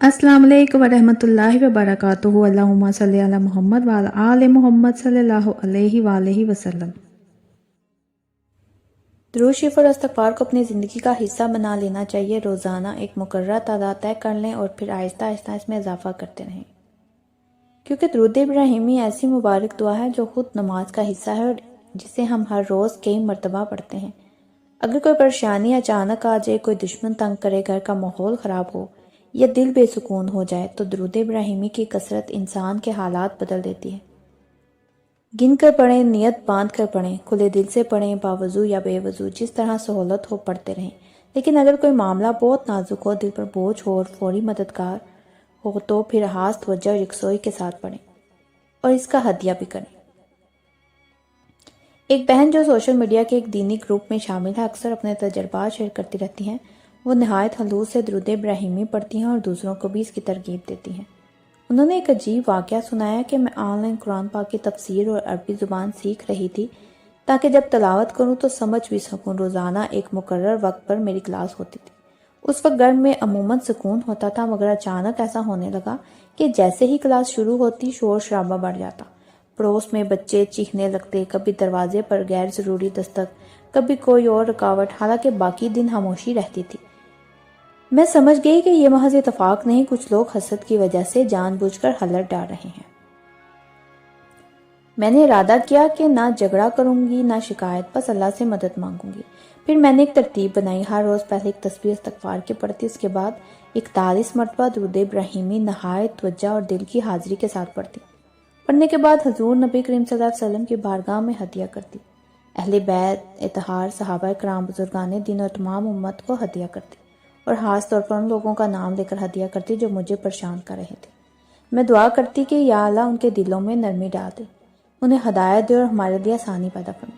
अस्सलाम वालेकुम वरहमतुल्लाहि वबरकातुहू। अल्लाहुम्मा सल्ली अला मुहम्मद व अला आले मुहम्मद सल्लल्लाहु अलैहि वसल्लम। दुरूद शरीफ और इस्तग़फ़ार को अपनी ज़िंदगी का हिस्सा बना लेना चाहिए। रोज़ाना एक मुकर्रर तादाद तय कर लें और फिर आहिस्ता आहिस्ता इसमें इजाफा करते रहें, क्योंकि दुरूद इब्राहिमी ऐसी मुबारक दुआ है जो खुद नमाज का हिस्सा है और जिसे हम हर रोज़ कई मरतबा पढ़ते हैं। अगर कोई परेशानी अचानक आ जाए, कोई दुश्मन तंग करे, घर का माहौल ख़राब हो या दिल बेसुकून हो जाए, तो दुरूद इब्राहिमी की कसरत इंसान के हालात बदल देती है। गिन कर पढ़ें, नियत बांध कर पढ़ें, खुले दिल से पढ़ें, बावजू या बेवजू, जिस तरह सहूलत हो पढ़ते रहें। लेकिन अगर कोई मामला बहुत नाजुक हो, दिल पर बोझ हो और फौरी मददगार हो, तो फिर हाथ तवज्जो और यकसोई के साथ पढ़ें और इसका हदिया भी करें। एक बहन जो सोशल मीडिया के एक दीनी ग्रुप में शामिल है, अक्सर अपने तजर्बात शेयर करती रहती हैं। वो नहायत खलूस से दुरूद इब्राहिमी पढ़ती हैं और दूसरों को भी इसकी तरगीब देती हैं। उन्होंने एक अजीब वाक़या सुनाया कि मैं ऑनलाइन कुरान पाक की तफसीर और अरबी ज़ुबान सीख रही थी ताकि जब तलावत करूं तो समझ भी सकूं। रोज़ाना एक मुकर्रर वक्त पर मेरी क्लास होती थी। उस वक्त घर में अमूमन सुकून होता था, मगर अचानक ऐसा होने लगा कि जैसे ही क्लास शुरू होती शोर शराबा बढ़ जाता। पड़ोस में बच्चे चीखने लगते, कभी दरवाजे पर गैर ज़रूरी दस्तक, कभी कोई और रुकावट। हालांकि बाकी दिन खामोशी रहती थी। मैं समझ गई कि ये महज इत्तेफाक नहीं, कुछ लोग हसद की वजह से जानबूझकर हलट डाल रहे हैं। मैंने इरादा किया कि ना झगड़ा करूंगी ना शिकायत, बस अल्लाह से मदद मांगूंगी। फिर मैंने एक तरतीब बनाई। हर रोज़ पहले एक तस्बीह इस्तग़फ़ार की पढ़ती, उसके बाद 41 मरतबा दुरूद इब्राहिमी नहायत तवज्जो और दिल की हाजिरी के साथ पढ़ती। पढ़ने के बाद हुजूर नबी करीम सल्लल्लाहु अलैहि वसल्लम की बारगाह में हदिया करती। अहले बैत, इत्तहार, सहाबा कराम, बुजुर्गाने दीन और तमाम उम्मत को हदिया करती और खास तौर पर उन लोगों का नाम लेकर हदिया करती जो मुझे परेशान कर रहे थे। मैं दुआ करती कि या अल्लाह उनके दिलों में नरमी डाल दे, उन्हें हदायत दे और हमारे लिए आसानी पैदा फरमा।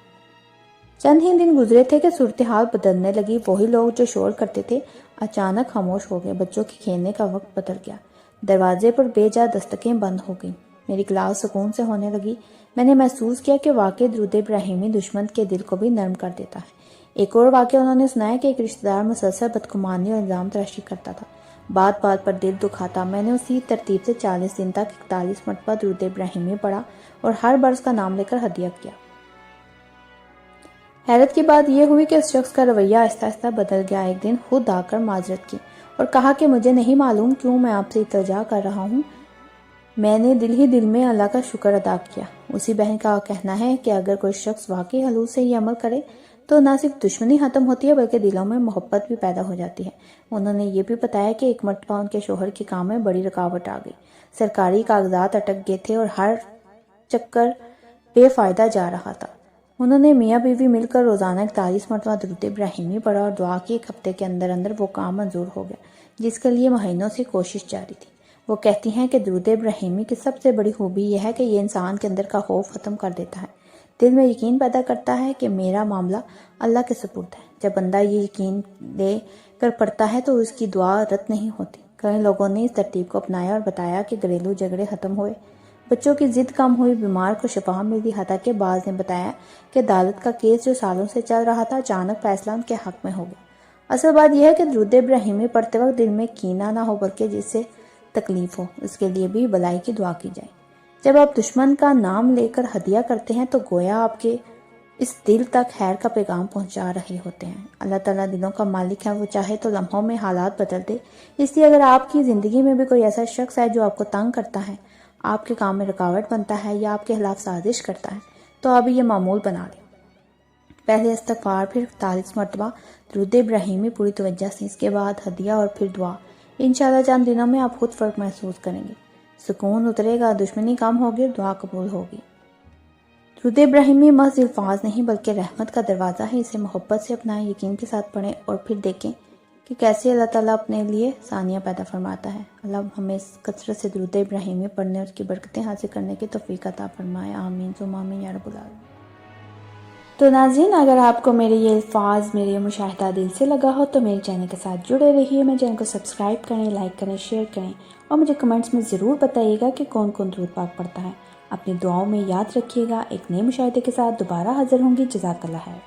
चंद ही दिन गुजरे थे कि सूरत हाल बदलने लगी। वही लोग जो शोर करते थे अचानक खामोश हो गए। बच्चों के खेलने का वक्त बदल गया। दरवाजे पर बेजा दस्तकें बंद हो गईं। मेरी क्लास सुकून से होने लगी। मैंने महसूस किया कि वाकई दुरूद इब्राहिमी दुश्मन के दिल को भी नरम कर देता है। एक और वाकया उन्होंने सुनाया कि एक रिश्तेदार मुसलसल बदगुमानी और इल्ज़ाम तराशी करता था। बात बात पर दिल दुखाता। मैंने उसी तरतीब से 40 दिन तक 41 मरतबा दुरूद इब्राहिमी पढ़ा और हर बार उसका नाम लेकर हदिया किया। हैरत की बात यह हुई कि उस शख्स का रवैया आहिस्ता आहिस्ता बदल गया। एक दिन खुद आकर माजरत की और कहा कि मुझे नहीं मालूम क्यों मैं आपसे इल्तिजा कर रहा हूँ। मैंने दिल ही दिल में अल्लाह का शुक्र अदा किया। उसी बहन का कहना है कि अगर कोई शख्स वाकई हलूस से ये अमल करे तो न सिर्फ दुश्मनी खत्म होती है बल्कि दिलों में मोहब्बत भी पैदा हो जाती है। उन्होंने ये भी बताया कि एक मरतबा उनके शोहर के काम में बड़ी रुकावट आ गई। सरकारी कागजात अटक गए थे और हर चक्कर बेफायदा जा रहा था। उन्होंने मियाँ बीवी मिलकर रोज़ाना 41 मरतबा दुरूद इब्राहिमी पढ़ा और दुआ की। एक हफ्ते के अंदर अंदर वो काम मंजूर हो गया जिसके लिए महीनों से कोशिश जारी थी। वो कहती हैं कि दुरूद इब्राहिमी की सबसे बड़ी खूबी यह है कि ये इंसान के अंदर का खौफ ख़त्म कर देता है, दिल में यकीन पैदा करता है कि मेरा मामला अल्लाह के सुपुर्द है। जब बंदा ये यकीन ले कर पढ़ता है तो उसकी दुआ रद्द नहीं होती। कई लोगों ने इस तरतीब को अपनाया और बताया कि घरेलू झगड़े ख़त्म हुए, बच्चों की जिद कम हुई, बीमार को शिफा मिली। हत्ता के बाज़ ने बताया कि अदालत का केस जो सालों से चल रहा था अचानक फैसला उनके हक में हो गया। असल बात यह है कि दुरूद इब्राहिमी पढ़ते वक्त दिल में कीना ना हो बल्कि जिससे तकलीफ हो उसके लिए भी भलाई की दुआ की जाए। जब आप दुश्मन का नाम लेकर हदिया करते हैं तो गोया आपके इस दिल तक खैर का पैगाम पहुंचा रहे होते हैं। अल्लाह ताला दिलों का मालिक है, वो चाहे तो लम्हों में हालात बदल दे। इसलिए अगर आपकी ज़िंदगी में भी कोई ऐसा शख्स है जो आपको तंग करता है, आपके काम में रुकावट बनता है या आपके खिलाफ साजिश करता है, तो आप ये मामूल बना लें। पहले इस्तग़फ़ार, फिर 41 मरतबा दुरूद इब्राहिमी पूरी तवज्जो से, इसके बाद हदिया और फिर दुआ। इंशाअल्लाह चंद दिनों में आप खुद फ़र्क महसूस करेंगे। सुकून उतरेगा, दुश्मनी कम होगी, दुआ कबूल होगी। दुरूद इब्राहिमी महज अल्फाज नहीं बल्कि रहमत का दरवाज़ा है। इसे मोहब्बत से अपनाएं, यकीन के साथ पढ़ें और फिर देखें कि कैसे अल्लाह ताला अपने लिए सानिया पैदा फरमाता है। अल्लाह हमें कसरत से दुरूद इब्राहिमी पढ़ने और उसकी बरकतें हासिल करने की तौफीक अता फरमाए। आमीन सुम्मा आमीन या रब्बुल आलमीन। तो नाज़रीन, अगर आपको मेरे ये अल्फाज, मेरे ये मुशाहिदा दिल से लगा हो तो मेरे चैनल के साथ जुड़े रहिए। मेरे चैनल को सब्सक्राइब करें, लाइक करें, शेयर करें और मुझे कमेंट्स में ज़रूर बताइएगा कि कौन कौन दुरूद पाक पढ़ता है। अपनी दुआओं में याद रखिएगा। एक नए मुशाहिदे के साथ दोबारा हाजिर होंगी। जज़ाकल्लाह है।